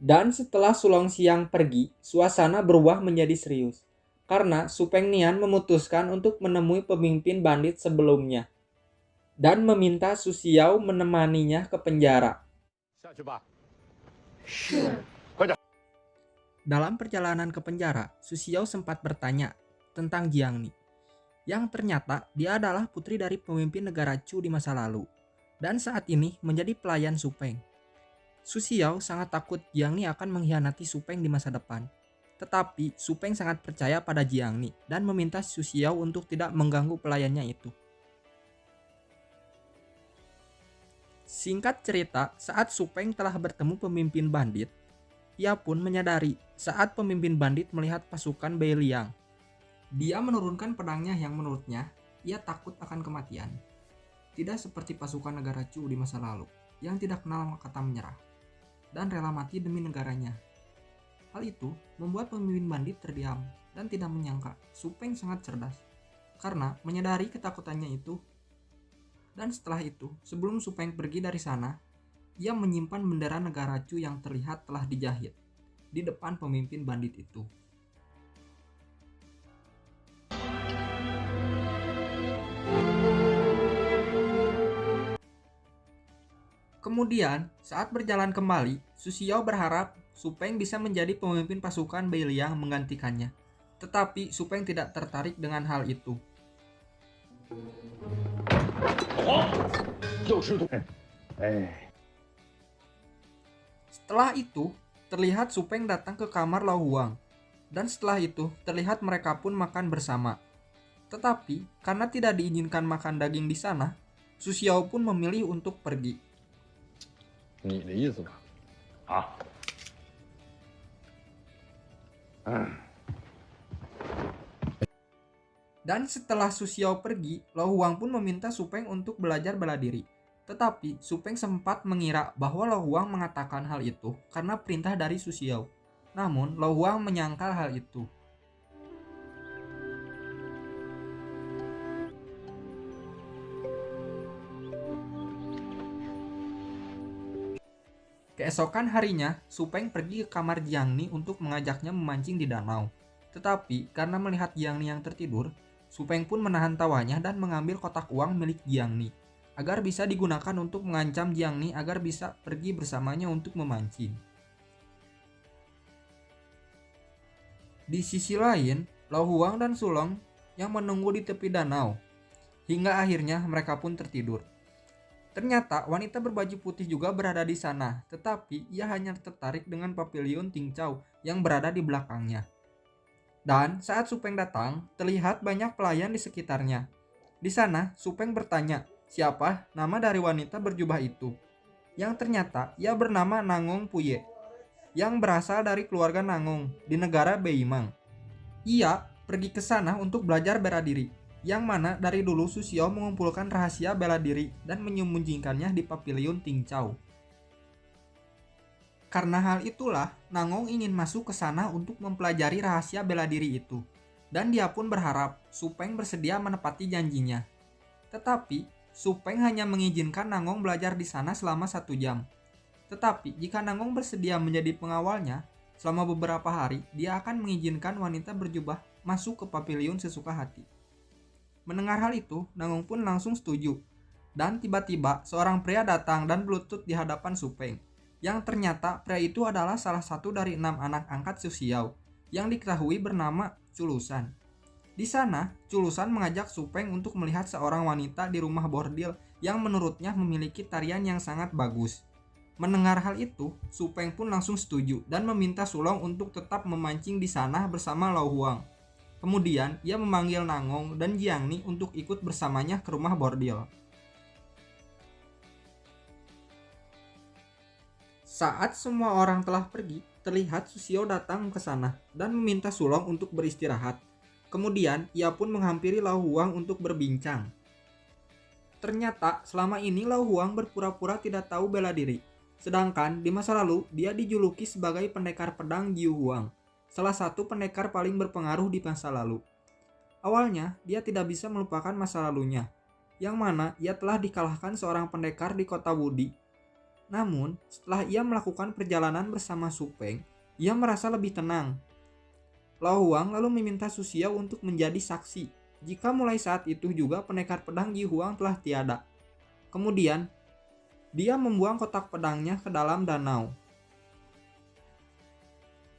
Dan setelah Sulong Siang pergi, suasana berubah menjadi serius. Karena Supeng Nian memutuskan untuk menemui pemimpin bandit sebelumnya dan meminta Su Xiao menemaninya ke penjara. Dalam perjalanan ke penjara, Su Xiao sempat bertanya tentang Jiang Ni, yang ternyata dia adalah putri dari pemimpin negara Chu di masa lalu, dan saat ini menjadi pelayan Supeng. Su Xiao sangat takut Jiang Ni akan mengkhianati Supeng di masa depan. Tetapi Supeng sangat percaya pada Jiang Ni dan meminta Su Xiao untuk tidak mengganggu pelayannya itu. Singkat cerita, saat Supeng telah bertemu pemimpin bandit, ia pun menyadari saat pemimpin bandit melihat pasukan Bai Liang. Dia menurunkan pedangnya yang menurutnya ia takut akan kematian. Tidak seperti pasukan negara Chu di masa lalu yang tidak kenal kata menyerah dan rela mati demi negaranya. Hal itu membuat pemimpin bandit terdiam dan tidak menyangka Supeng sangat cerdas karena menyadari ketakutannya itu. Dan setelah itu, sebelum Supeng pergi dari sana, ia menyimpan bendera negara Chu yang terlihat telah dijahit di depan pemimpin bandit itu. Kemudian, saat berjalan kembali, Su Xiao berharap Supeng bisa menjadi pemimpin pasukan Bai Liang menggantikannya. Tetapi Supeng tidak tertarik dengan hal itu. Setelah itu, terlihat Supeng datang ke kamar Lao Huang. Dan setelah itu, terlihat mereka pun makan bersama. Tetapi, karena tidak diizinkan makan daging di sana, Su Xiao pun memilih untuk pergi. Dan setelah Su Xiao pergi, Lao Huang pun meminta Supeng untuk belajar bela diri. Tetapi Supeng sempat mengira bahwa Lao Huang mengatakan hal itu karena perintah dari Su Xiao. Namun Lao Huang menyangkal hal itu. Keesokan harinya, Supeng pergi ke kamar Jiang Ni untuk mengajaknya memancing di danau. Tetapi karena melihat Jiang Ni yang tertidur, Supeng pun menahan tawanya dan mengambil kotak uang milik Jiang Ni agar bisa digunakan untuk mengancam Jiang Ni agar bisa pergi bersamanya untuk memancing. Di sisi lain, Lao Huang dan Sulong yang menunggu di tepi danau. Hingga akhirnya mereka pun tertidur. Ternyata wanita berbaju putih juga berada di sana, tetapi ia hanya tertarik dengan pavilion Tingchao yang berada di belakangnya. Dan saat Supeng datang, terlihat banyak pelayan di sekitarnya. Di sana, Supeng bertanya, siapa nama dari wanita berjubah itu? Yang ternyata ia bernama Nangong Puye, yang berasal dari keluarga Nangong di negara Beimang. Ia pergi ke sana untuk belajar bela diri, yang mana dari dulu Su Xiao mengumpulkan rahasia bela diri dan menyembunyikannya di pavilion Tingchao. Karena hal itulah, Nangong ingin masuk ke sana untuk mempelajari rahasia bela diri itu. Dan dia pun berharap Supeng bersedia menepati janjinya. Tetapi, Supeng hanya mengizinkan Nangong belajar di sana selama 1 jam. Tetapi, jika Nangong bersedia menjadi pengawalnya, selama beberapa hari, dia akan mengizinkan wanita berjubah masuk ke pavilion sesuka hati. Mendengar hal itu, Nangong pun langsung setuju. Dan tiba-tiba, seorang pria datang dan berlutut di hadapan Supeng. Yang ternyata pria itu adalah salah satu dari 6 anak angkat Su Xiao yang diketahui bernama Culusan. Di sana, Culusan mengajak Supeng untuk melihat seorang wanita di rumah bordil yang menurutnya memiliki tarian yang sangat bagus. Mendengar hal itu, Supeng pun langsung setuju dan meminta Sulong untuk tetap memancing di sana bersama Lao Huang. Kemudian, ia memanggil Nangong dan Jiang Ni untuk ikut bersamanya ke rumah bordil. Saat semua orang telah pergi, terlihat Su Xiao datang ke sana dan meminta Sulong untuk beristirahat. Kemudian, ia pun menghampiri Lao Huang untuk berbincang. Ternyata, selama ini Lao Huang berpura-pura tidak tahu bela diri. Sedangkan, di masa lalu, dia dijuluki sebagai pendekar pedang Jiu Huang, salah satu pendekar paling berpengaruh di masa lalu. Awalnya, dia tidak bisa melupakan masa lalunya, yang mana ia telah dikalahkan seorang pendekar di kota Wudi. Namun, setelah ia melakukan perjalanan bersama Supeng, ia merasa lebih tenang. Lao Huang lalu meminta Su Xiao untuk menjadi saksi jika mulai saat itu juga pendekar pedang Ji Huang telah tiada. Kemudian, dia membuang kotak pedangnya ke dalam danau.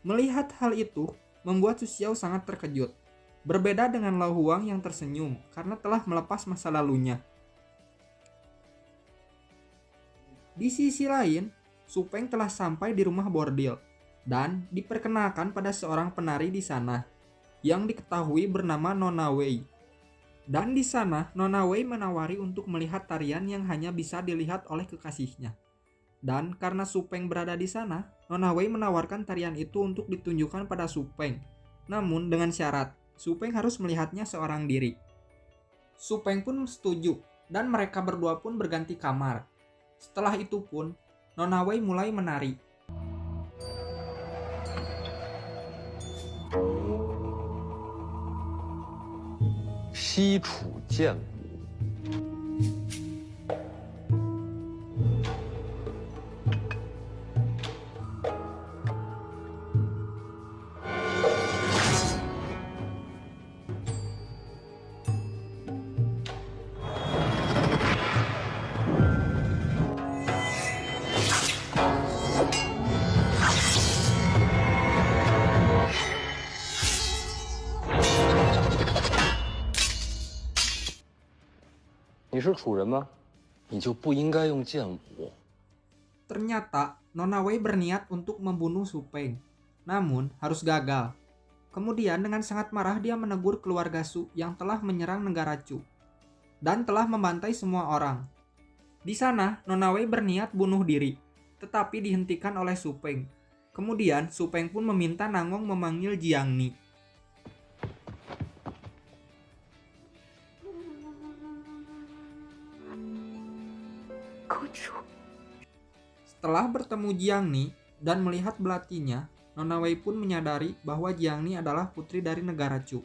Melihat hal itu, membuat Su Xiao sangat terkejut. Berbeda dengan Lao Huang yang tersenyum karena telah melepas masa lalunya. Di sisi lain, Supeng telah sampai di rumah bordil dan diperkenalkan pada seorang penari di sana yang diketahui bernama Nona Wei. Dan di sana, Nona Wei menawari untuk melihat tarian yang hanya bisa dilihat oleh kekasihnya. Dan karena Supeng berada di sana, Nona Wei menawarkan tarian itu untuk ditunjukkan pada Supeng. Namun dengan syarat, Supeng harus melihatnya seorang diri. Supeng pun setuju dan mereka berdua pun berganti kamar. Setelah itu pun, Nona Wei mulai menari.西楚剑骨，你是楚人吗？你就不应该用剑舞。 Ternyata Nona Wei berniat untuk membunuh Supeng, namun harus gagal. Kemudian dengan sangat marah dia menegur keluarga Su yang telah menyerang negara Chu dan telah membantai semua orang. Di sana Nona Wei berniat bunuh diri, tetapi dihentikan oleh Supeng. Kemudian Supeng pun meminta Nangong memanggil Jiang Ni. Setelah bertemu Jiang Ni dan melihat belatinya, Nona Wei pun menyadari bahwa Jiang Ni adalah putri dari negara Chu.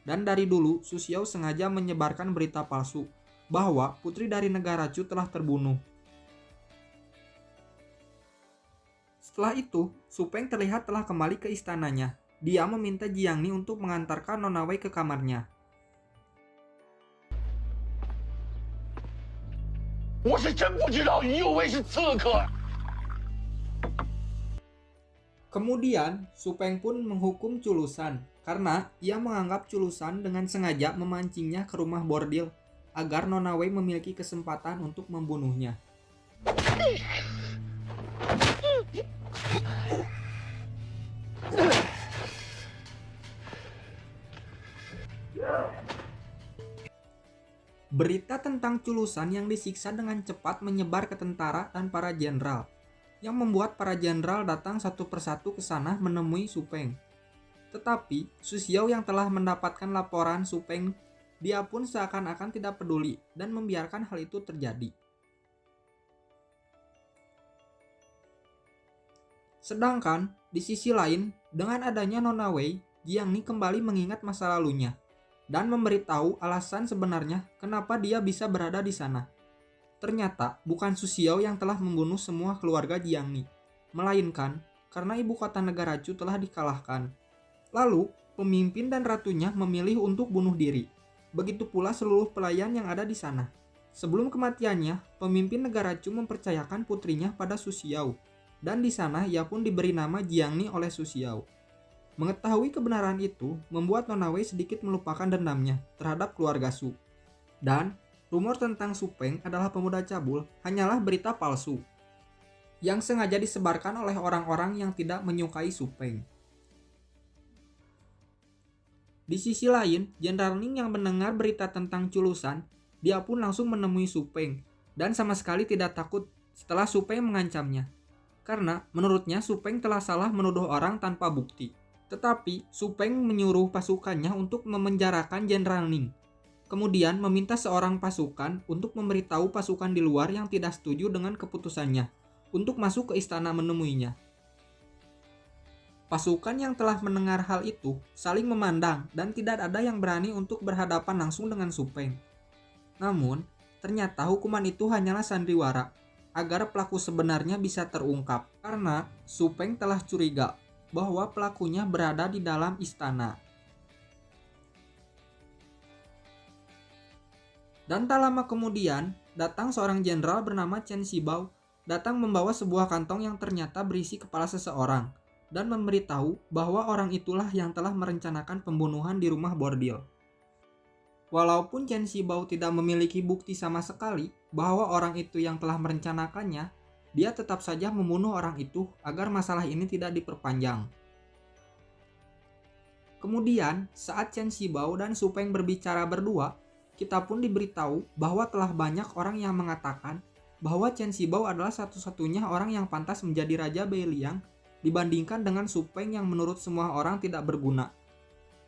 Dan dari dulu, Su Xiao sengaja menyebarkan berita palsu bahwa putri dari negara Chu telah terbunuh. Setelah itu, Supeng terlihat telah kembali ke istananya. Dia meminta Jiang Ni untuk mengantarkan Nona Wei ke kamarnya. 我是真不知道于右卫是刺客。 Kemudian, Supeng pun menghukum Culusan karena ia menganggap Culusan dengan sengaja memancingnya ke rumah bordil agar Nona Wei memiliki kesempatan untuk membunuhnya. Berita tentang Culusan yang disiksa dengan cepat menyebar ke tentara dan para jenderal, yang membuat para jenderal datang satu persatu ke sana menemui Supeng. Tetapi Su Xiao yang telah mendapatkan laporan Supeng, dia pun seakan-akan tidak peduli dan membiarkan hal itu terjadi. Sedangkan di sisi lain, dengan adanya Nona Wei, Jiang Ni kembali mengingat masa lalunya dan memberitahu alasan sebenarnya kenapa dia bisa berada di sana. Ternyata bukan Su Xiao yang telah membunuh semua keluarga Jiang Ni, melainkan karena ibu kota negara Chu telah dikalahkan. Lalu, pemimpin dan ratunya memilih untuk bunuh diri. Begitu pula seluruh pelayan yang ada di sana. Sebelum kematiannya, pemimpin negara Chu mempercayakan putrinya pada Su Xiao, dan di sana ia pun diberi nama Jiang Ni oleh Su Xiao. Mengetahui kebenaran itu membuat Nona Wei sedikit melupakan dendamnya terhadap keluarga Su. Dan rumor tentang Supeng adalah pemuda cabul hanyalah berita palsu yang sengaja disebarkan oleh orang-orang yang tidak menyukai Supeng. Di sisi lain, Jenderal Ning yang mendengar berita tentang Culusan, dia pun langsung menemui Supeng dan sama sekali tidak takut setelah Supeng mengancamnya. Karena menurutnya Supeng telah salah menuduh orang tanpa bukti. Tetapi Supeng menyuruh pasukannya untuk memenjarakan Jenderal Ning. Kemudian meminta seorang pasukan untuk memberitahu pasukan di luar yang tidak setuju dengan keputusannya untuk masuk ke istana menemuinya. Pasukan yang telah mendengar hal itu saling memandang dan tidak ada yang berani untuk berhadapan langsung dengan Supeng. Namun, ternyata hukuman itu hanyalah sandiwara. agar pelaku sebenarnya bisa terungkap, karena Su Peng telah curiga bahwa pelakunya berada di dalam istana. Dan tak lama kemudian, datang seorang jenderal bernama Chen Shibao, datang membawa sebuah kantong yang ternyata berisi kepala seseorang, dan memberitahu bahwa orang itulah yang telah merencanakan pembunuhan di rumah bordil. Walaupun Chen Shibao tidak memiliki bukti sama sekali bahwa orang itu yang telah merencanakannya, dia tetap saja membunuh orang itu agar masalah ini tidak diperpanjang. Kemudian, saat Chen Shibao dan Su Peng berbicara berdua, kita pun diberitahu bahwa telah banyak orang yang mengatakan bahwa Chen Shibao adalah satu-satunya orang yang pantas menjadi Raja Beiliang dibandingkan dengan Su Peng yang menurut semua orang tidak berguna.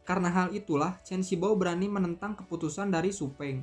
Karena hal itulah Chen Shibao berani menentang keputusan dari Su Peng.